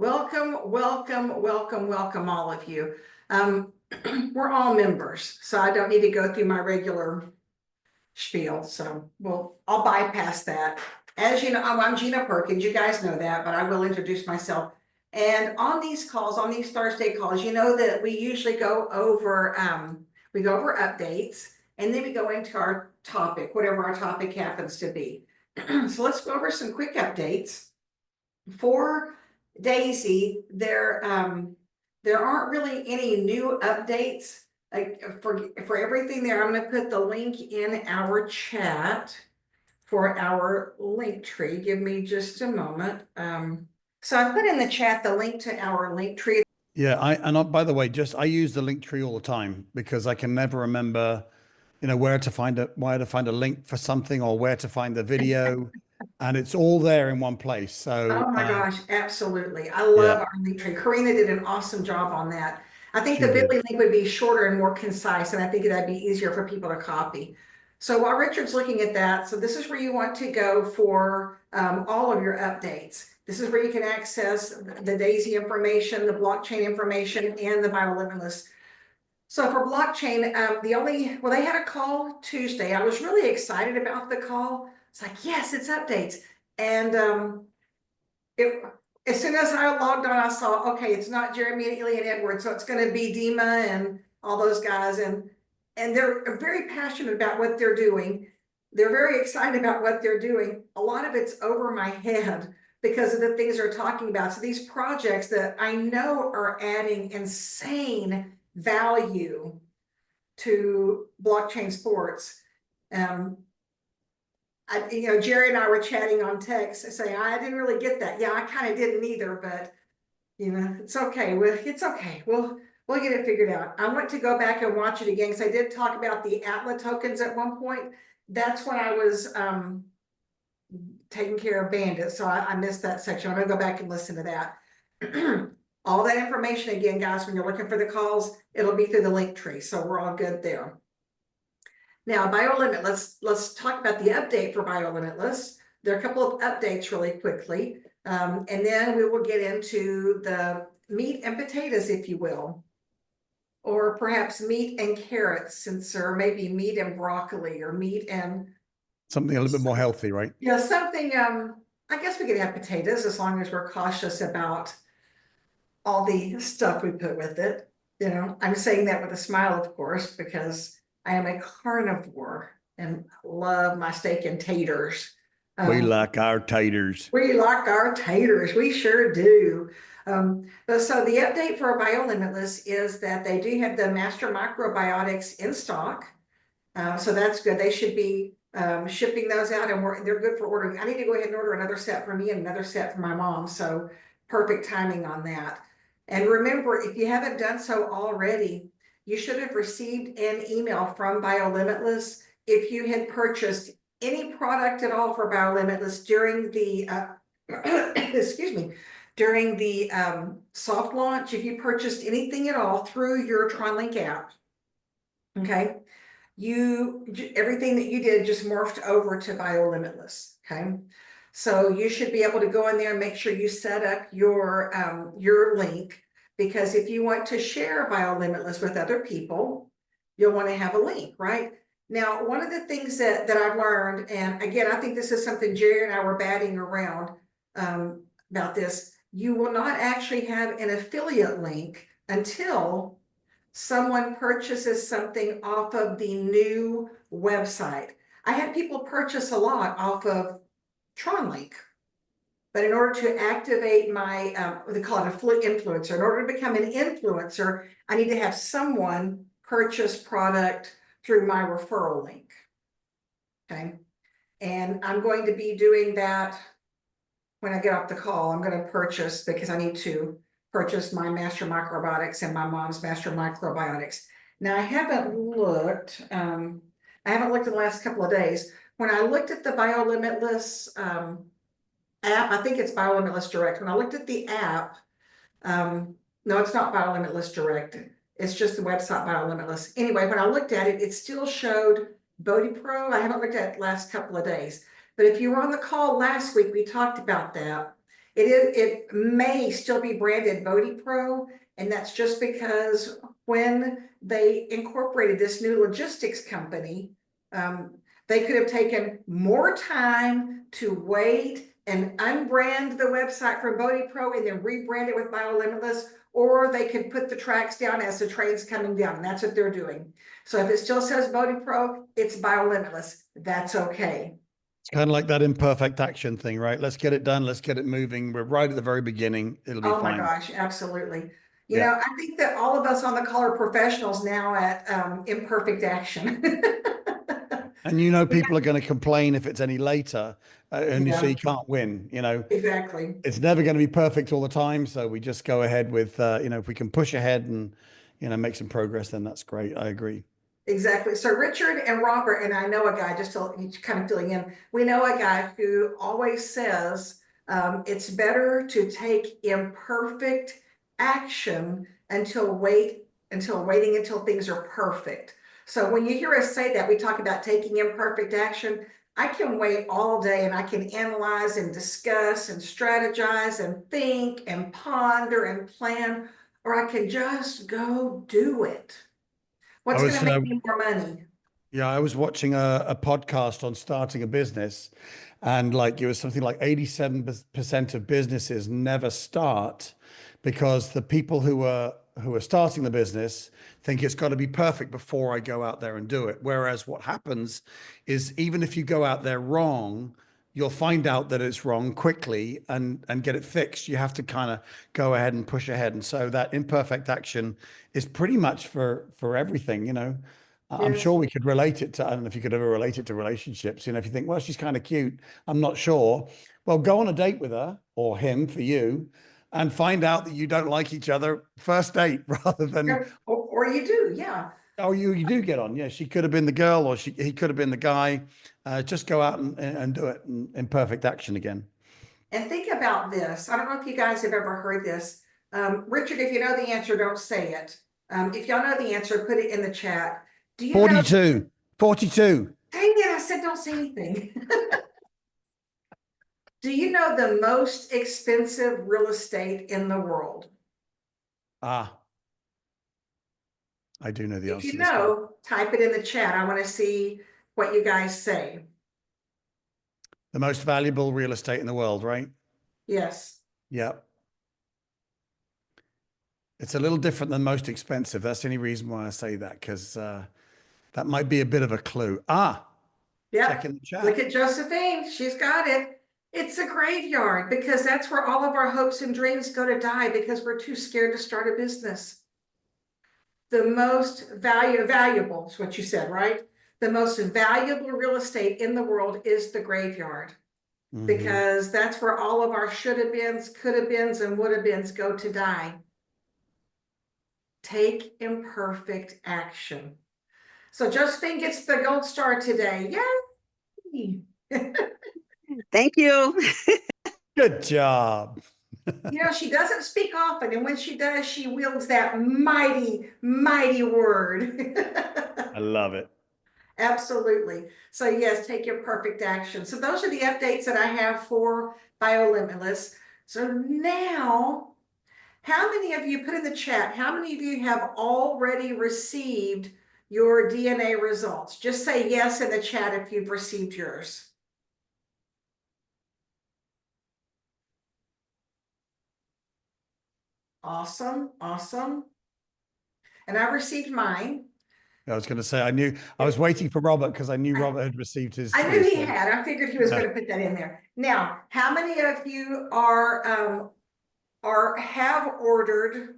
Welcome, welcome, welcome, welcome, all of you. We're all members, so I don't need to go through my regular spiel. So I'll bypass that. As you know, I'm Jena Perkins. You guys know that, but I will introduce myself. And on these calls, on these Thursday calls, you know that we usually go over updates, and then we go into our topic, whatever our topic happens to be. So let's go over some quick updates. For Daisy, there aren't really any new updates. Like for everything there, I'm going to put the link in our chat for our link tree. Give me just a moment. So I put in the chat the link to our link tree. Yeah, by the way, I use the link tree all the time because I can never remember, where to find a link for something or where to find the video, and it's all there in one place. So, oh my gosh, absolutely. I love our link tree. Karina did an awesome job on that. I think the bit.ly link would be shorter and more concise, and I think that'd be easier for people to copy. So while Richard's looking at that, so this is where you want to go for all of your updates. This is where you can access the Daisy information, the blockchain information, and the BioLimitless. So for blockchain, they had a call Tuesday. I was really excited about the call. It's like, yes, it's updates. And as soon as I logged on, I saw, okay, it's not Jeremy and Ely and Edward, so it's going to be Dima and all those guys. And they're very passionate about what they're doing. They're very excited about what they're doing. A lot of it's over my head because of the things they're talking about. So these projects that I know are adding insane value to blockchain sports. Jerry and I were chatting on text saying, I didn't really get that. Yeah, I kind of didn't either, but it's okay. It's okay. We'll get it figured out. I want to go back and watch it again because I did talk about the Atlas tokens at one point. That's when I was taking care of Bandit. So I missed that section. I'm gonna go back and listen to that. All that information again, guys, when you're looking for the calls, it'll be through the link tree. So we're all good there. Now, BioLimitless, let's talk about the update for BioLimitless. There are a couple of updates really quickly. And then we will get into the meat and potatoes, if you will, or perhaps meat and carrots, or maybe meat and broccoli, or meat and something a little bit more healthy, right? Yeah, something, I guess we could have potatoes as long as we're cautious about all the stuff we put with it. I'm saying that with a smile, of course, because I am a carnivore and love my steak and taters. We like our taters. We like our taters. We sure do. So the update for BioLimitless is that they do have the Master Microbiotics in stock. So that's good. They should be shipping those out, and they're good for ordering. I need to go ahead and order another set for me and another set for my mom. So perfect timing on that. And remember, if you haven't done so already, you should have received an email from BioLimitless if you had purchased any product at all for BioLimitless during the during the soft launch. If you purchased anything at all through your TronLink app, okay, everything that you did just morphed over to BioLimitless. Okay, so you should be able to go in there and make sure you set up your link, because if you want to share BioLimitless with other people, you'll want to have a link, right? Now, one of the things that I've learned, and again, I think this is something Jerry and I were batting around about this, you will not actually have an affiliate link until someone purchases something off of the new website. I had people purchase a lot off of TronLink, but in order to activate my, they call it a influencer, in order to become an influencer, I need to have someone purchase product through my referral link. Okay. And I'm going to be doing that when I get off the call. I'm going to purchase, because I need to purchase my Master Microbiotics and my mom's Master Microbiotics. Now I haven't looked in the last couple of days. When I looked at the BioLimitless app, I think it's BioLimitless Direct. When I looked at the app, no, it's not BioLimitless Direct. It's just the website BioLimitless. Anyway, when I looked at it, it still showed Bodhi Pro. I haven't looked at it the last couple of days. But if you were on the call last week, we talked about that. It may still be branded Bodhi Pro, and that's just because when they incorporated this new logistics company, they could have taken more time to wait and unbrand the website for Bodhi Pro and then rebrand it with BioLimitless, or they could put the tracks down as the trade's coming down, and that's what they're doing. So if it still says Bodhi Pro, it's BioLimitless. That's okay. It's kind of like that imperfect action thing, right? Let's get it done. Let's get it moving. We're right at the very beginning. It'll be Oh my fine. gosh, absolutely. You Yeah. know, I think that all of us on the call are professionals now at imperfect action. And you know, people are going to complain if it's any later, and so Yeah, you can't win. You know, exactly. it's never going to be perfect all the time. So we just go ahead with, if we can push ahead and, make some progress, then that's great. I agree. Exactly. So Richard and Robert, and I know a guy, just to kind of filling in, we know a guy who always says it's better to take imperfect action until waiting until things are perfect. So when you hear us say that, we talk about taking imperfect action. I can wait all day and I can analyze and discuss and strategize and think and ponder and plan, or I can just go do it. I What's going was, to make me more money? yeah, I was watching a podcast on starting a business, and like it was something like 87% of businesses never start because the people who are starting the business think it's got to be perfect before I go out there and do it. Whereas what happens is even if you go out there wrong, you'll find out that it's wrong quickly and get it fixed. You have to kind of go ahead and push ahead. And so that imperfect action is pretty much for everything, you know. I'm sure Yes, we could relate it to, I don't know if you could ever relate it to relationships. You know, if you think, well, she's kind of cute, I'm not sure. Well, go on a date with her or him for you and find out that you don't like each other first date rather than, or you do, yeah. oh, you do get on. Yeah, she could have been the girl or he could have been the guy. Just go out and do it in perfect action again. And think about this. I don't know if you guys have ever heard this. Richard, if you know the answer, don't say it. If y'all know the answer, put it in the chat. Do you know? 42, 42. Dang it, I said don't say anything. Do you know the most expensive real estate in the world? Ah, I do know the If answer you to this one. know, type it in the chat. I want to see what you guys say. The most valuable real estate in the world, right? Yes. Yeah. It's a little different than most expensive. That's the only reason why I say that, because that might be a bit of a clue. Ah, check Yep. in the Look chat. at Josephine. She's got it. It's a graveyard because that's where all of our hopes and dreams go to die because we're too scared to start a business. The most valuable is what you said, right? The most valuable real estate in the world is the graveyard Hmm. because that's where all of our should have beens, could have beens, and would have beens go to die. Take imperfect action. So Josephine gets the gold star today. Yay! Thank you. Good job. You know, she doesn't speak often, and when she does, she wields that mighty, mighty word. I love it. Absolutely. So yes, take your perfect action. So those are the updates that I have for BioLimitless. So now, how many of you put in the chat, how many of you have already received your DNA results? Just say yes in the chat if you've received yours. Awesome, awesome. And I received mine. I was going to say, I was waiting for Robert because I knew I, Robert had received his, I knew his, he had. I figured he was yeah. going to put that in there. Now, how many of you are have ordered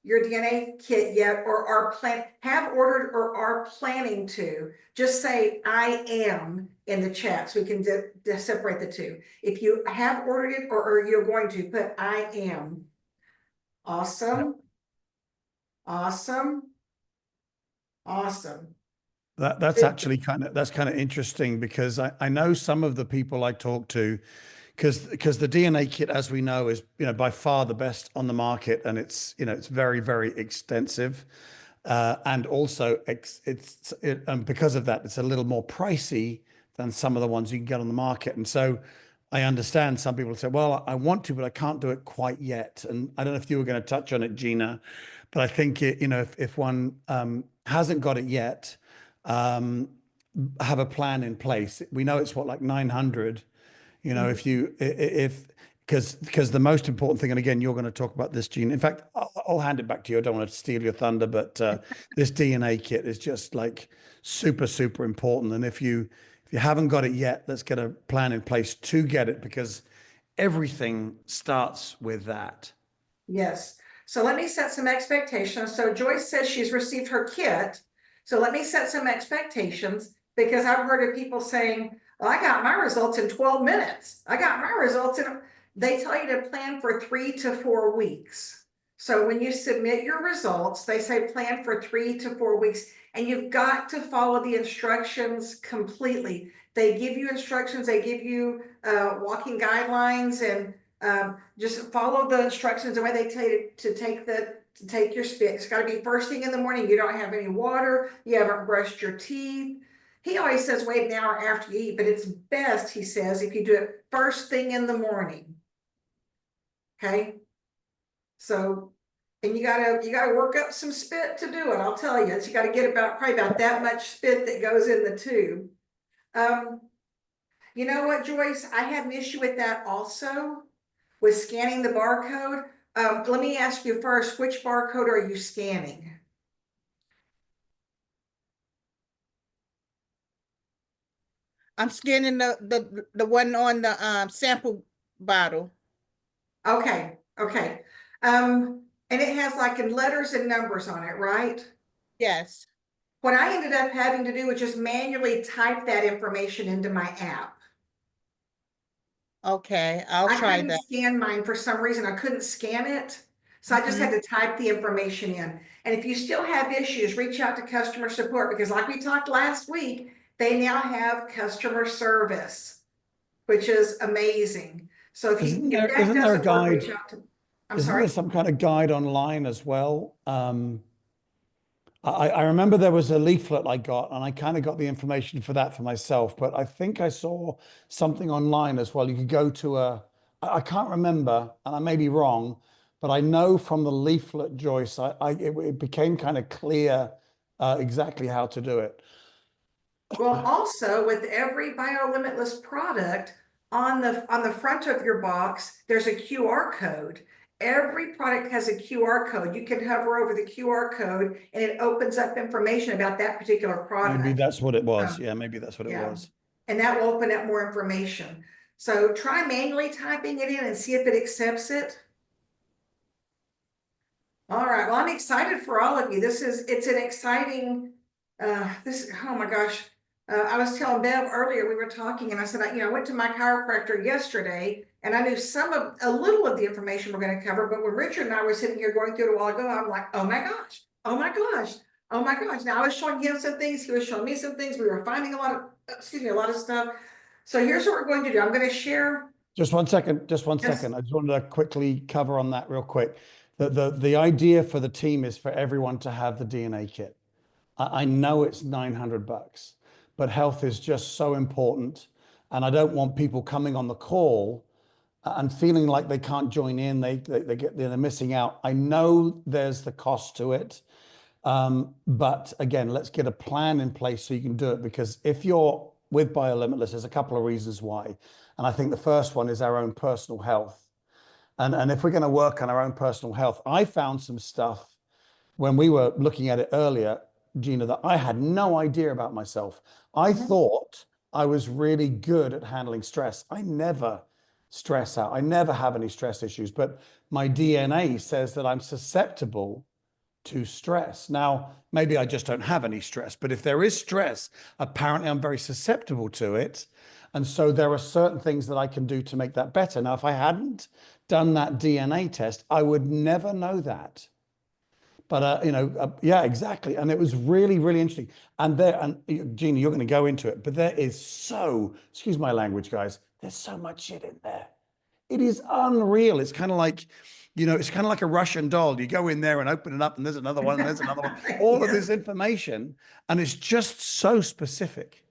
your DNA kit yet, or have ordered or are planning to? Just say I am in the chat so we can separate the two. If you have ordered it or you're going to, put I am. Awesome, awesome, awesome. That's actually that's kind of interesting because I know some of the people I talk to, because the DNA kit, as we know, is by far the best on the market, and it's very, very extensive, and also and because of that, it's a little more pricey than some of the ones you can get on the market. And so I understand some people say, well, I want to, but I can't do it quite yet. And I don't know if you were going to touch on it, Gina, but I think it, you know, if one hasn't got it yet, um, have a plan in place. We know it's what, like 900, you know, if you, if, because the most important thing, and again, you're going to talk about this, Gina. In fact, I'll hand it back to you. I don't want to steal your thunder, but this DNA kit is just like super, super important. And if you haven't got it yet, let's get a plan in place to get it, because everything starts with that. Yes. So let me set some expectations. So Joyce says she's received her kit. So let me set some expectations, because I've heard of people saying, well, I got my results in 12 minutes. I got my results in, they tell you to plan for 3 to 4 weeks. So when you submit your results, they say plan for 3 to 4 weeks, and you've got to follow the instructions completely. They give you instructions, they give you walking guidelines, and just follow the instructions the way they tell you to take your spit. It's got to be first thing in the morning. You don't have any water. You haven't brushed your teeth. He always says wait an hour after you eat, but it's best, he says, if you do it first thing in the morning. Okay. So, and you gotta work up some spit to do it. I'll tell you, you got to get probably about that much spit that goes in the tube. You know what, Joyce? I had an issue with that also, with scanning the barcode. Let me ask you first, which barcode are you scanning? I'm scanning the one on the sample bottle. Okay, okay. And it has like in letters and numbers on it, right? Yes. What I ended up having to do was just manually type that information into my app. Okay, I'll I try couldn't that. scan mine for some reason. I couldn't scan it. So I just had to type the information in. And if you still have issues, reach out to customer support, because like we talked last week, they now have customer service, which is amazing. So if Isn't that there a doesn't work, guide? reach out to, I'm Isn't there sorry. some kind of guide online as well? I remember there was a leaflet I got, and I kind of got the information for that for myself, but I think I saw something online as well. You could go to I can't remember, and I may be wrong, but I know from the leaflet, Joyce, it became kind of clear exactly how to do it. Well, also with every BioLimitless product, on the front of your box, there's a QR code. Every product has a QR code. You can hover over the QR code and it opens up information about that particular product. Maybe that's what it was. Yeah, maybe that's what it Yeah. was. And that will open up more information. So try manually typing it in and see if it accepts it. All right, well, I'm excited for all of you. It's an exciting, oh my gosh. I was telling Bev earlier, we were talking, and I said, I went to my chiropractor yesterday, and I knew a little of the information we're going to cover, but when Richard and I were sitting here going through it a while ago, I'm like, oh my gosh, oh my gosh, oh my gosh. Now I was showing him some things, he was showing me some things. We were finding a lot of stuff. So here's what we're going to do. I'm going to share. Just one second. Just one Yes. second. I just wanted to quickly cover on that real quick. The idea for the team is for everyone to have the DNA kit. I know it's $900, but health is just so important. And I don't want people coming on the call and feeling like they can't join in. They're missing out. I know there's the cost to it. But again, let's get a plan in place so you can do it, because if you're with BioLimitless, there's a couple of reasons why. And I think the first one is our own personal health. And if we're going to work on our own personal health, I found some stuff when we were looking at it earlier, Gina, that I had no idea about myself. I thought I was really good at handling stress. I never stress out. I never have any stress issues, but my DNA says that I'm susceptible to stress. Now, maybe I just don't have any stress, but if there is stress, apparently I'm very susceptible to it. And so there are certain things that I can do to make that better. Now, if I hadn't done that DNA test, I would never know that. But, yeah, exactly. And it was really, really interesting. And Gina, you're going to go into it, but there is excuse my language, guys, there's so much shit in there. It is unreal. It's kind of like, it's kind of like a Russian doll. You go in there and open it up, and there's another one, and there's another one, all of this information, and it's just so specific.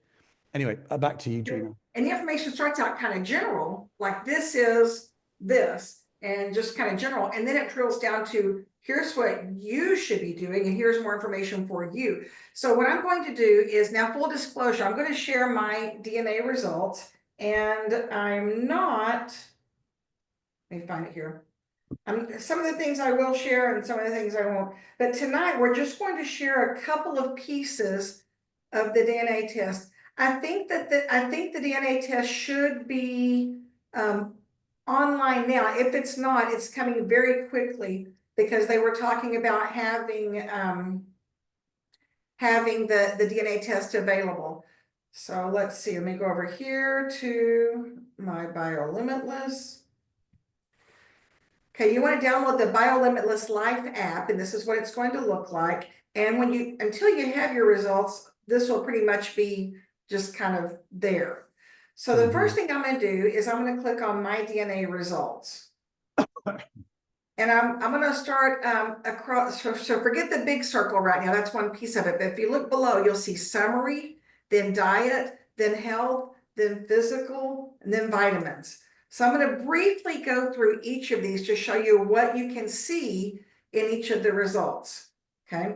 Anyway, back to you, Gina. And the information starts out kind of general, like this is this, and just kind of general, and then it drills down to here's what you should be doing, and here's more information for you. So what I'm going to do is, now full disclosure, I'm going to share my DNA results, and I'm not, let me find it here. Some of the things I will share and some of the things I won't. But tonight we're just going to share a couple of pieces of the DNA test. I think the DNA test should be online now. If it's not, it's coming very quickly, because they were talking about having the DNA test available. So let's see. Let me go over here to my BioLimitless. Okay, you want to download the BioLimitless Life app, and this is what it's going to look like. And until you have your results, this will pretty much be just kind of there. So the first thing I'm going to do is I'm going to click on my DNA results. And I'm going to start across, so forget the big circle right now, that's one piece of it. But if you look below, you'll see summary, then diet, then health, then physical, and then vitamins. So I'm going to briefly go through each of these to show you what you can see in each of the results. Okay.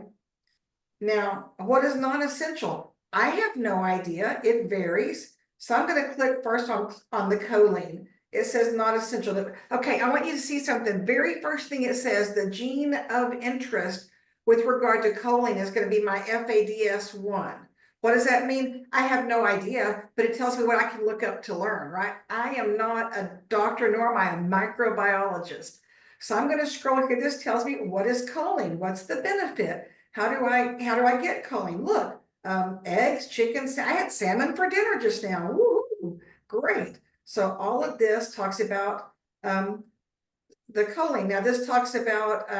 Now, what is non-essential? I have no idea. It varies. So I'm going to click first on the choline. It says not essential. Okay, I want you to see something. Very first thing it says, the gene of interest with regard to choline is going to be my FADS1. What does that mean? I have no idea, but it tells me what I can look up to learn, right? I am not a doctor, nor am I a microbiologist. So I'm going to scroll here. This tells me, what is choline? What's the benefit? How do I get choline? Look, eggs, chickens. I had salmon for dinner just now. Woo, great. So all of this talks about the choline. Now this talks about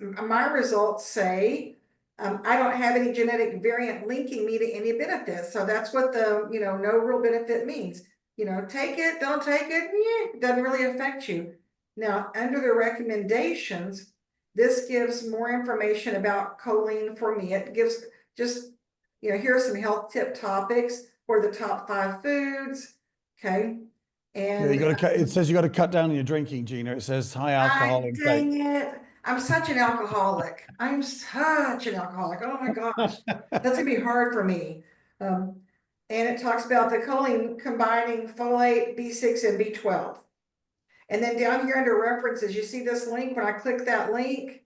my results say I don't have any genetic variant linking me to any benefit. So that's what the, no real benefit means. Take it, don't take it, it doesn't really affect you. Now, under the recommendations, this gives more information about choline for me. It gives just, here are some health tip topics for the top 5 foods. Okay. And you got to cut. It says you got to cut down on your drinking, Gina. It says high alcohol intake. Dang it. I'm such an alcoholic. I'm such an alcoholic. Oh my gosh. That's gonna be hard for me. And it talks about the choline combining folate, B6, and B12. And then down here under references, you see this link. When I click that link,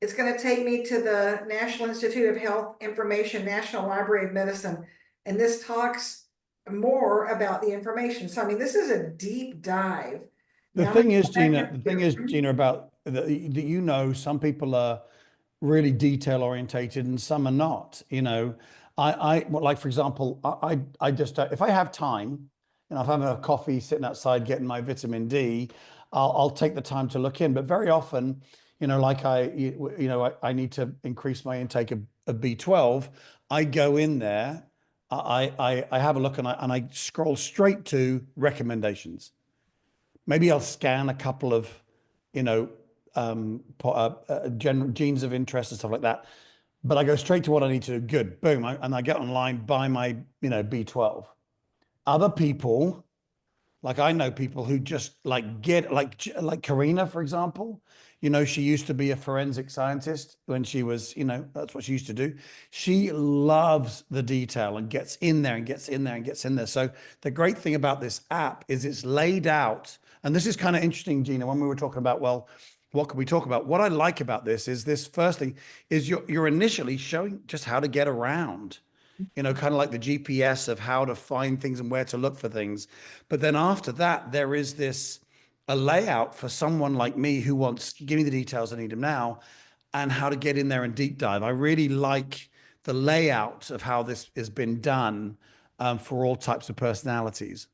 it's going to take me to the National Institute of Health Information, National Library of Medicine. And this talks more about the information. So, I mean, this is a deep dive. The thing is, Gina, about that, some people are really detail orientated and some are not. Like, for example, I just, if I have time, if I'm having a coffee sitting outside getting my vitamin D, I'll take the time to look in. But very often, like I need to increase my intake of B12. I go in there, I have a look, and I scroll straight to recommendations. Maybe I'll scan a couple of, genes of interest and stuff like that. But I go straight to what I need to do. Good, boom, and I get online, buy my, B12. Other people, like I know people who just get like Karina, for example. She used to be a forensic scientist when she was, that's what she used to do. She loves the detail and gets in there and gets in there and gets in there. So the great thing about this app is it's laid out. And this is kind of interesting, Gina, when we were talking about, well, what can we talk about? What I like about this is first thing is you're initially showing just how to get around. Kind of like the GPS of how to find things and where to look for things. But then after that, there is a layout for someone like me who wants, give me the details, I need them now, and how to get in there and deep dive. I really like the layout of how this has been done for all types of personalities.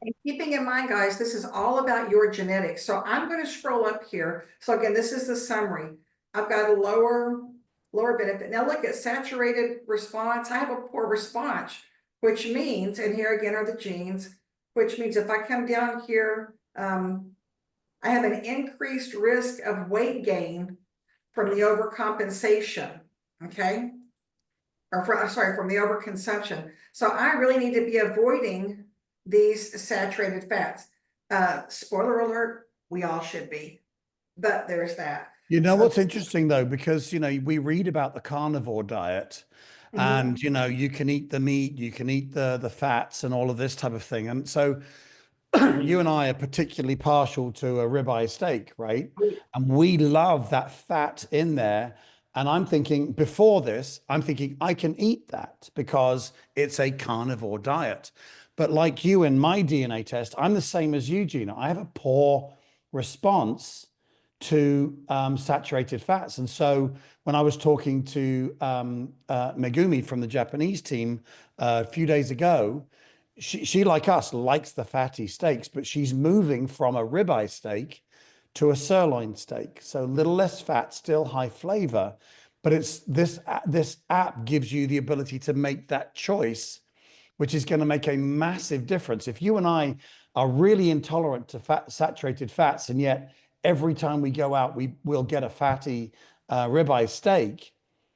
And keeping in mind, guys, this is all about your genetics. So I'm going to scroll up here. So again, this is the summary. I've got a lower benefit. Now look at saturated response. I have a poor response, which means, and here again are the genes, which means if I come down here, I have an increased risk of weight gain from the overcompensation, okay? Or from the overconsumption. So I really need to be avoiding these saturated fats. Spoiler alert, we all should be, but there's that. You know So- what's interesting though, because we read about the carnivore diet, and you can eat the meat, you can eat the fats and all of this type of thing. And so you and I are particularly partial to a ribeye steak, right? And we love that fat in there. And I'm thinking before this, I'm thinking I can eat that because it's a carnivore diet. But like you in my DNA test, I'm the same as you, Gina. I have a poor response to saturated fats. And so when I was talking to Megumi from the Japanese team a few days ago, she like us likes the fatty steaks, but she's moving from a ribeye steak to a sirloin steak. So a little less fat, still high flavor, but it's this app gives you the ability to make that choice, which is going to make a massive difference. If you and I are really intolerant to saturated fats, and yet every time we go out, we'll get a fatty ribeye steak,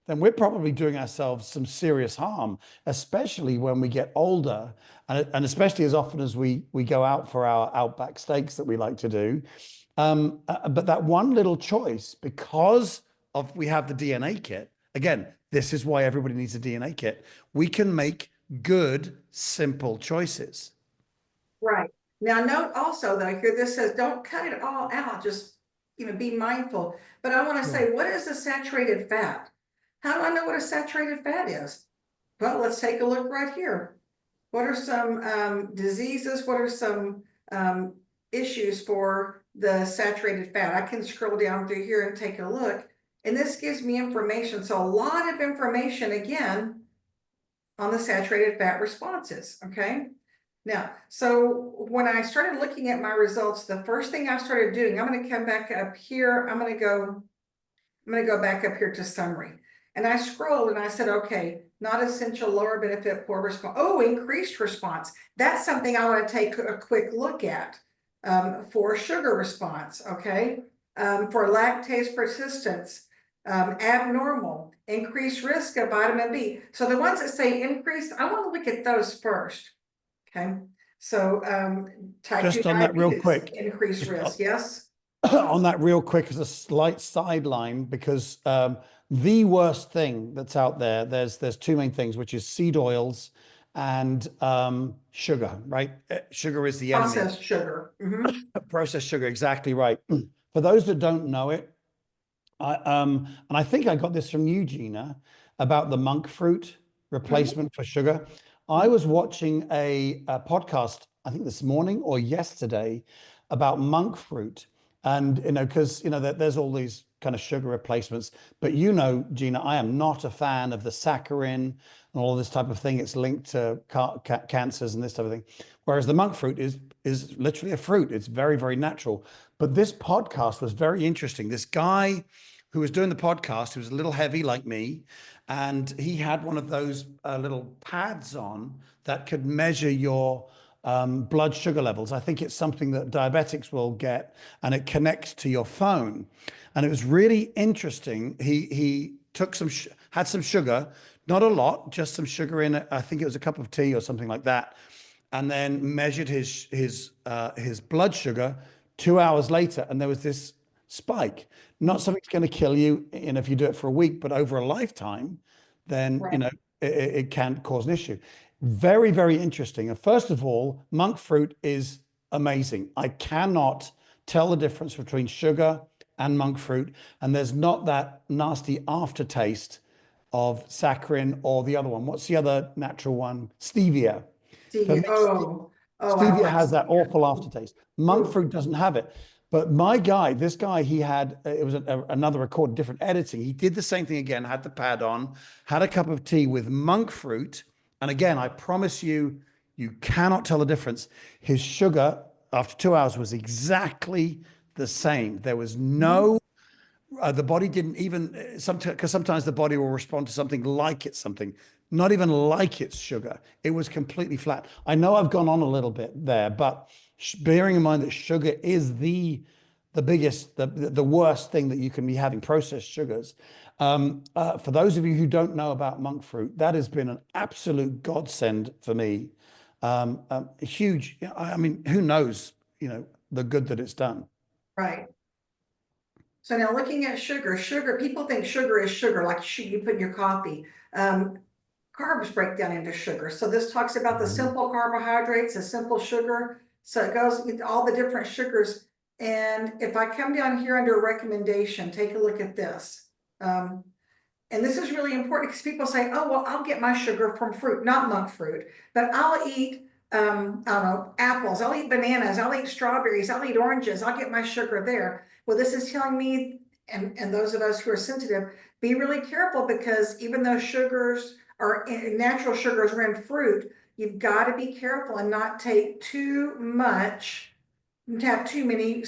then we're probably doing ourselves some serious harm, especially when we get older, and especially as often as we go out for our Outback steaks that we like to do. But that one little choice, because we have the DNA kit, again, this is why everybody needs a DNA kit. We can make good, simple choices. Right. Now, note also though, here this says, don't cut it all out, just, be mindful. But I want to say, what is a saturated fat? How do I know what a saturated fat is? Well, let's take a look right here. What are some diseases? What are some issues for the saturated fat? I can scroll down through here and take a look. And this gives me information. So a lot of information again on the saturated fat responses, okay? Now, so when I started looking at my results, the first thing I started doing, I'm going to come back up here. I'm going to go back up here to summary. And I scrolled and I said, okay, not essential, lower benefit, poor response. Oh, increased response. That's something I want to take a quick look at for sugar response, okay? For lactase persistence, abnormal, increased risk of vitamin B. So the ones that say increased, I want to look at those first. Okay, so type 2 Just on that real diabetes, quick, increased risk, yes? on that real quick as a slight sideline, because the worst thing that's out there's two main things, which is seed oils and sugar, right? Sugar is the enemy. Processed sugar. Processed sugar, exactly right. For those that don't know it, and I think I got this from you, Gina, about the monk fruit replacement for sugar. I was watching a podcast, I think this morning or yesterday, about monk fruit. And, because, there's all these kind of sugar replacements. But, Gina, I am not a fan of the saccharin and all this type of thing. It's linked to cancers and this type of thing. Whereas the monk fruit is literally a fruit. It's very, very natural. But this podcast was very interesting. This guy who was doing the podcast, who was a little heavy like me, and he had one of those little pads on that could measure your blood sugar levels. I think it's something that diabetics will get, and it connects to your phone. And it was really interesting. He took had some sugar, not a lot, just some sugar in it. I think it was a cup of tea or something like that, and then measured his blood sugar 2 hours later, and there was this spike. Not something that's going to kill you, if you do it for a week, but over a lifetime, then Right. it can cause an issue. Very, very interesting. And first of all, monk fruit is amazing. I cannot tell the difference between sugar and monk fruit, and there's not that nasty aftertaste of saccharin or the other one. What's the other natural one? Stevia. For me, I don't stevia like has that stevia. awful aftertaste. Monk Ooh. fruit doesn't have it. But this guy, he had, it was another record, different editing. He did the same thing again, had the pad on, had a cup of tea with monk fruit. And again, I promise you, you cannot tell the difference. His sugar after 2 hours was exactly the same. There was no, the body didn't even, because sometimes the body will respond to something like it's something, not even like it's sugar. It was completely flat. I know I've gone on a little bit there, but bearing in mind that sugar is the biggest, the worst thing that you can be having, processed sugars. For those of you who don't know about monk fruit, that has been an absolute godsend for me. Huge. I mean, who knows, the good that it's done. Right. So now looking at sugar, people think sugar is sugar, like you put in your coffee. Carbs break down into sugar. So this talks about the simple carbohydrates, the simple sugar. So it goes into all the different sugars. And if I come down here under recommendation, take a look at this. And this is really important because people say, oh, well, I'll get my sugar from fruit, not monk fruit, but I'll eat, I don't know, apples, I'll eat bananas, I'll eat strawberries, I'll eat oranges, I'll get my sugar there. Well, this is telling me, and those of us who are sensitive, be really careful, because even though sugars are natural sugars are in fruit, you've got to be careful and not take too much, have too many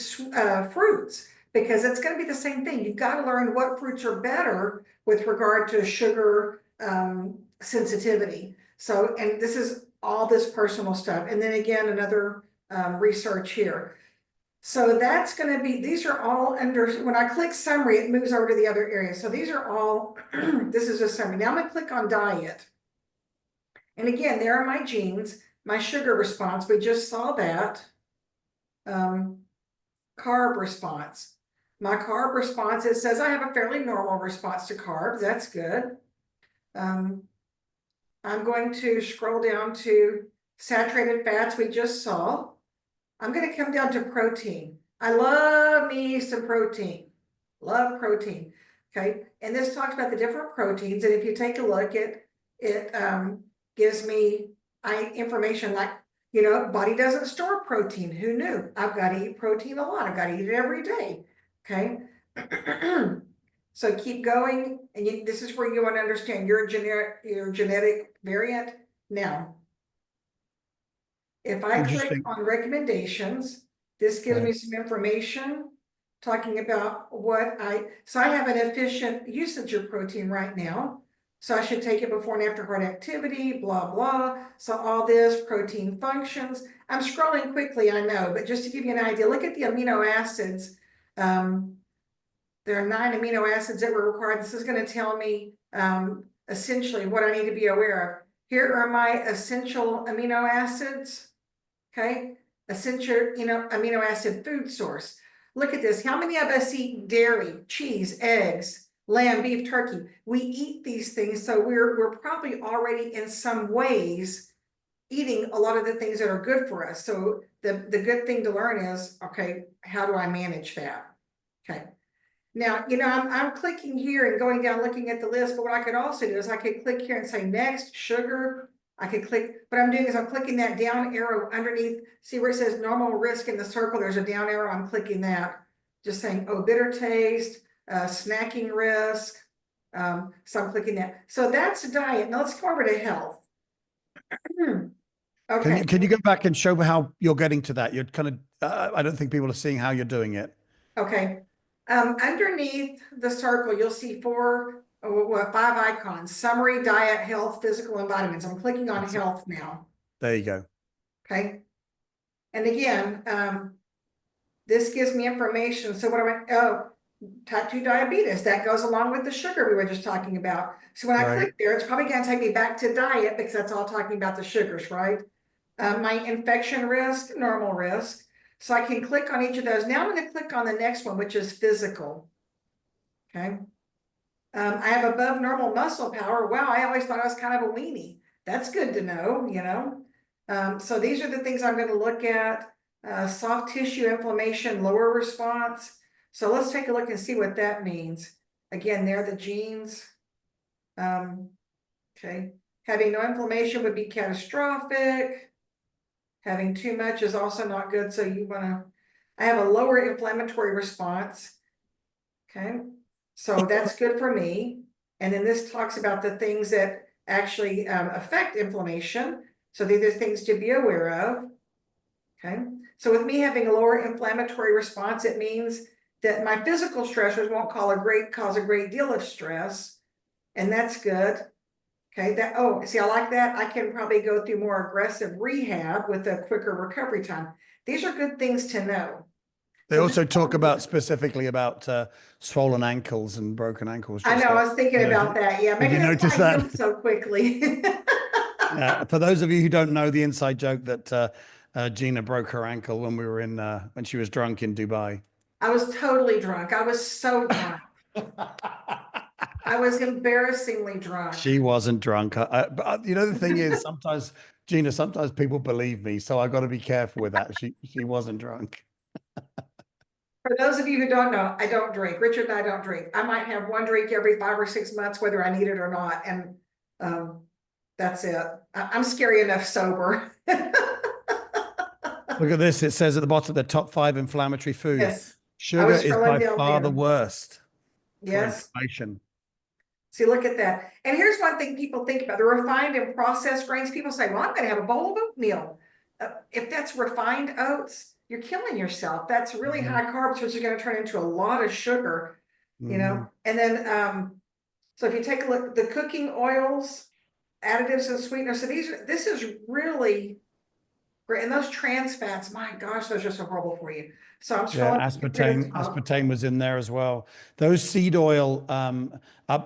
fruits, because it's going to be the same thing. You've got to learn what fruits are better with regard to sugar sensitivity. So, and this is all this personal stuff. And then again, another research here. So that's going to be, these are all under, when I click summary, it moves over to the other area. So these are all, this is a summary. Now I'm going to click on diet. And again, there are my genes, my sugar response. We just saw that. Carb response. My carb response, it says I have a fairly normal response to carbs. That's good. I'm going to scroll down to saturated fats we just saw. I'm going to come down to protein. I love me some protein. Love protein. Okay. And this talks about the different proteins. And if you take a look, it gives me information like, body doesn't store protein. Who knew? I've got to eat protein a lot. I've got to eat it every day. Okay. So keep going. And this is where you want to understand your genetic variant. Now, if I click on recommendations, this gives me some information talking about so I have an efficient usage of protein right now. So I should take it before and after heart activity, blah, blah. So all this protein functions. I'm scrolling quickly, I know, but just to give you an idea, look at the amino acids. There are 9 amino acids that were required. This is going to tell me essentially what I need to be aware of. Here are my essential amino acids. Okay, essential amino acid food source. Look at this. How many of us eat dairy, cheese, eggs, lamb, beef, turkey? We eat these things, so we're probably already in some ways eating a lot of the things that are good for us. So the good thing to learn is, okay, how do I manage that? Okay. Now, I'm clicking here and going down looking at the list, but what I could also do is I could click here and say next, sugar. I could click, what I'm doing is I'm clicking that down arrow underneath. See where it says normal risk in the circle, there's a down arrow, I'm clicking that. Just saying, oh, bitter taste, snacking risk. So I'm clicking that. So that's diet. Now let's go over to health. Okay. Can you go back and show how you're getting to that? You're kind of, I don't think people are seeing how you're doing it. Okay. Underneath the circle, you'll see 5 icons: summary, diet, health, physical, and vitamins. I'm clicking on health now. There you go. Okay. And again, this gives me information. So what type 2 diabetes, that goes along with the sugar we were just talking about. So when I click there, it's probably going to take me back to diet because that's all talking about the sugars, right? My infection risk, normal risk. So I can click on each of those. Now I'm going to click on the next one, which is physical. Okay. I have above normal muscle power. Wow, I always thought I was kind of a weenie. That's good to know, So these are the things I'm going to look at. Soft tissue inflammation, lower response. So let's take a look and see what that means. Again, they're the genes. Okay. Having no inflammation would be catastrophic. Having too much is also not good. So you want to, I have a lower inflammatory response. Okay. So that's good for me. And then this talks about the things that actually affect inflammation. So these are things to be aware of. Okay. So with me having a lower inflammatory response, it means that my physical stressors won't cause a great deal of stress. And that's good. Okay, see, I like that. I can probably go through more aggressive rehab with a quicker recovery time. These are good things to know. They also talk about specifically about swollen ankles and broken ankles. I know, I was thinking about that. Yeah, maybe you that's notice why I that? healed so quickly. Yeah, for those of you who don't know the inside joke that Gina broke her ankle when we were in when she was drunk in Dubai. I was totally drunk. I was so drunk. I was embarrassingly drunk. She wasn't drunk. But you know, the thing is, sometimes, Gina, sometimes people believe me, so I got to be careful with that. She wasn't drunk. For those of you who don't know, I don't drink. Richard and I don't drink. I might have one drink every 5 or 6 months, whether I need it or not. And that's it. I'm scary enough sober. Look at this. It says at the bottom, the top 5 inflammatory foods. Yes. I Sugar was is scrolling by down far the there. worst for Yes. inflammation. See, look at that. And here's one thing people think about the refined and processed grains. People say, well, I'm going to have a bowl of oatmeal. If that's refined oats, you're killing yourself. That's really high carbs, which is going to turn into a lot of sugar, you know. And then, so if you take a look, the cooking oils, additives and sweeteners. So this is really great. And those trans fats, my gosh, those are so horrible for you. So I'm Yeah, scrolling. aspartame was in there as well. Those seed oil,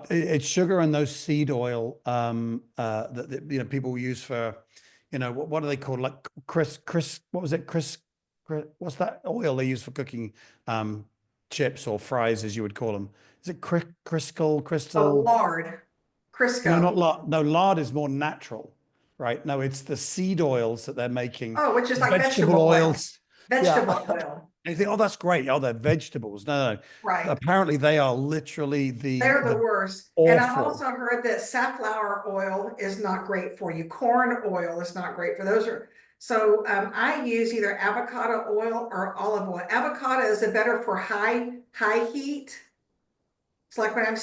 it's sugar and those seed oil that you know people use for, you know, what are they called? Like what was it? What's that oil they use for cooking chips or fries, as you would call them? Is it Oh, crystal? lard, Crisco. No, not lard. No, lard is more natural, right? No, it's the seed oils that they're making. Oh, which is like Vegetable oils. Vegetable Yeah. oil. And you think, oh, that's great. Oh, they're vegetables. No. Right. Apparently, they are literally They're the worst. And I awful. also heard that safflower oil is not great for you. Corn oil is not great for those. So I use either avocado oil or olive oil. Avocado is better for high heat. It's like when I'm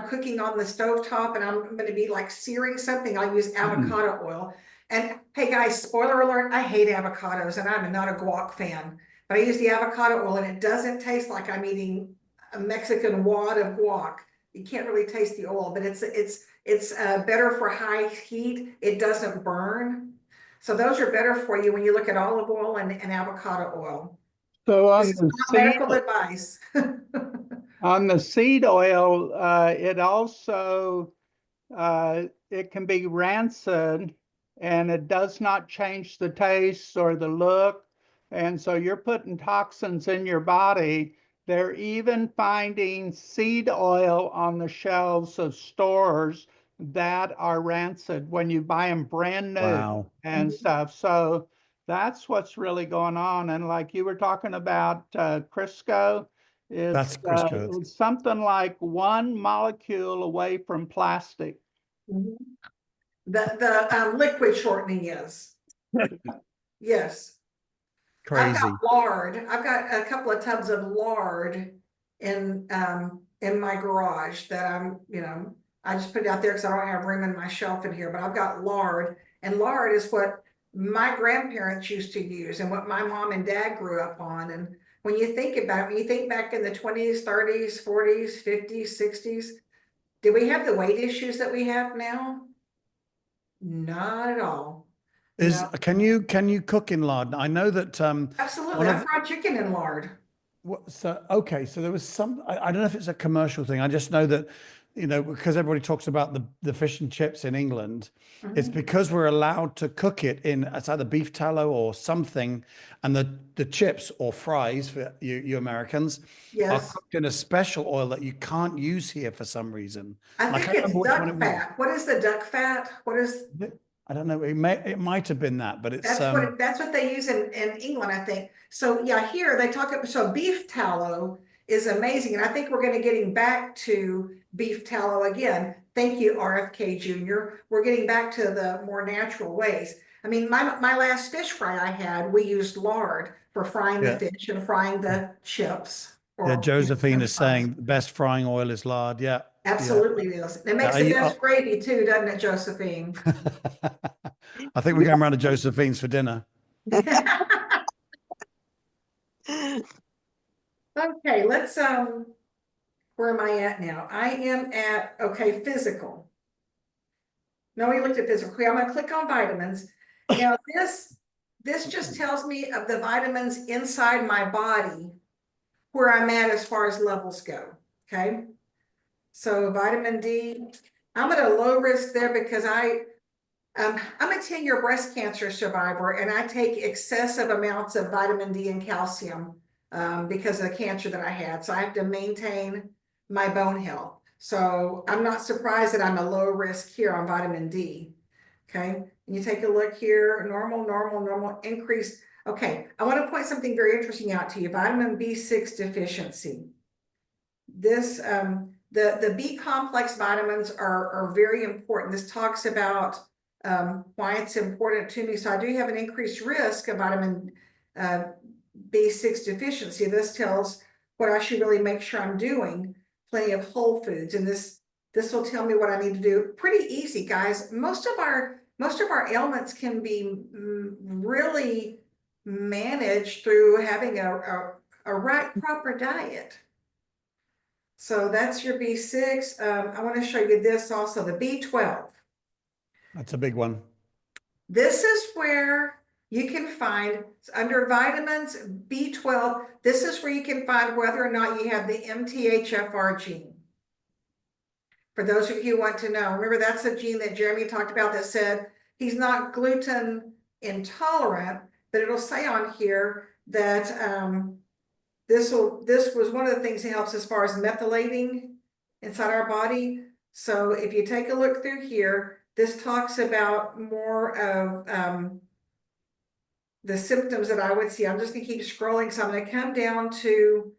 cooking on the stovetop and I'm going to be like searing something, I use avocado oil. And hey guys, spoiler alert, I hate avocados and I'm not a guac fan, but I use the avocado oil and it doesn't taste like I'm eating a Mexican wad of guac. You can't really taste the oil, but it's better for high heat. It doesn't burn. So those are better for you when you look at olive oil and avocado oil. So This is not medical advice. on the seed oil, it also it can be rancid and it does not change the taste or the look. And so you're putting toxins in your body. They're even finding seed oil on the shelves of stores that are rancid when you buy them brand new. Wow. And stuff. So that's what's really going on. And like you were talking about Crisco, That's Crisco. it's something like 1 molecule away from plastic. The liquid shortening is. Yes. I've Crazy. got lard. I've got a couple of tubs of lard in my garage that I just put it out there because I don't have room in my shelf in here, but I've got lard, and lard is what my grandparents used to use and what my mom and dad grew up on. And when you think back in the 20s, 30s, 40s, 50s, 60s, did we have the weight issues that we have now? Not at all. No. Can you cook in lard? I know that Absolutely. I fried chicken in lard. okay, so there was some, I don't know if it's a commercial thing. I just know that, you know, because everybody talks about the fish and chips in England, it's because we're allowed to cook it in, it's either beef tallow or something, and the chips or fries for you Americans are cooked in a special oil that you can't use here for some reason. I think it's duck fat. What is the duck fat? What is? I don't know. It might have been that, but it's that's what they use in England, I think. So yeah, here they talk about, so beef tallow is amazing, and I think we're going to getting back to beef tallow again. Thank you, RFK Jr. We're getting back to the more natural ways. I mean, my last fish fry I had, we used lard for frying the fish and frying the chips. Yeah, Josephine is saying the best frying oil is lard. Yeah. Absolutely it is. It makes the best gravy too, doesn't it, Josephine? I think we're going around to Josephine's for dinner. Okay, let's where am I at now? I am at physical. No, we looked at physical. Okay, I'm gonna click on vitamins. Now this just tells me of the vitamins inside my body where I'm at as far as levels go. Okay. So vitamin D, I'm at a low risk there because I I'm a 10-year breast cancer survivor, and I take excessive amounts of vitamin D and calcium because of the cancer that I had. So I have to maintain my bone health. So I'm not surprised that I'm a low risk here on vitamin D. Okay, and you take a look here, normal, normal, normal, increase. Okay, I want to point something very interesting out to you, vitamin B6 deficiency. This, the B complex vitamins are very important. This talks about why it's important to me. So I do have an increased risk of vitamin B6 deficiency. This tells what I should really make sure I'm doing, plenty of whole foods. And this will tell me what I need to do. Pretty easy, guys. Most of our ailments can be really managed through having a right proper diet. So that's your B6. I want to show you this also, the B12. That's a big one. This is where you can find, under vitamins, B12, this is where you can find whether or not you have the MTHFR gene. For those of you who want to know, remember that's a gene that Jeremy talked about that said he's not gluten intolerant, but it'll say on here that this was one of the things that helps as far as methylating inside our body. So if you take a look through here, this talks about more of the symptoms that I would see. I'm just gonna keep scrolling. So I'm gonna come down to,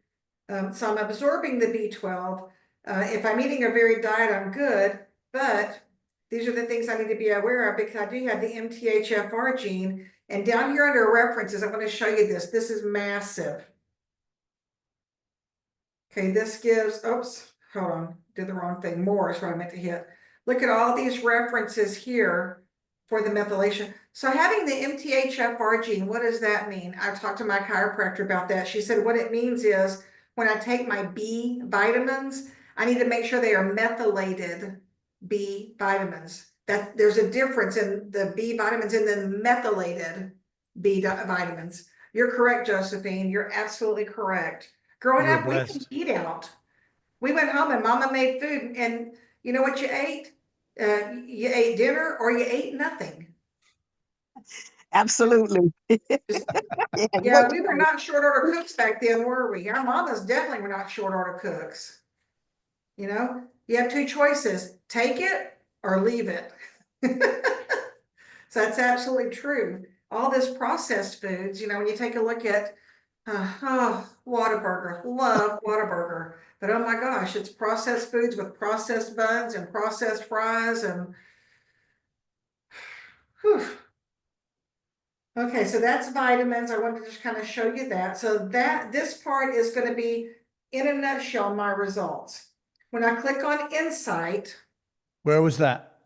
so I'm absorbing the B12. If I'm eating a varied diet, I'm good, but these are the things I need to be aware of because I do have the MTHFR gene. And down here under references, I'm gonna show you this. This is massive. Okay, this gives, oops, hold on, did the wrong thing. More is what I meant to hit. Look at all these references here for the methylation. So having the MTHFR gene, what does that mean? I talked to my chiropractor about that. She said what it means is when I take my B vitamins, I need to make sure they are methylated B vitamins. That there's a difference in the B vitamins and the methylated B vitamins. You're correct, Josephine. You're absolutely correct. Growing You're up, we blessed. could eat out. We went home and mama made food, and you know what you ate? You ate dinner or you ate nothing. Absolutely. Yeah, we were not short order cooks back then, were we? Our mamas definitely were not short order cooks. You know, you have two choices, take it or leave it. So that's absolutely true. All this processed foods, you know, when you take a look at Whataburger, love Whataburger. But oh my gosh, it's processed foods with processed buns and processed fries and whew. Okay, so that's vitamins. I wanted to just kind of show you that. So that this part is going to be in a nutshell my results. When I click on Insight, Where was that?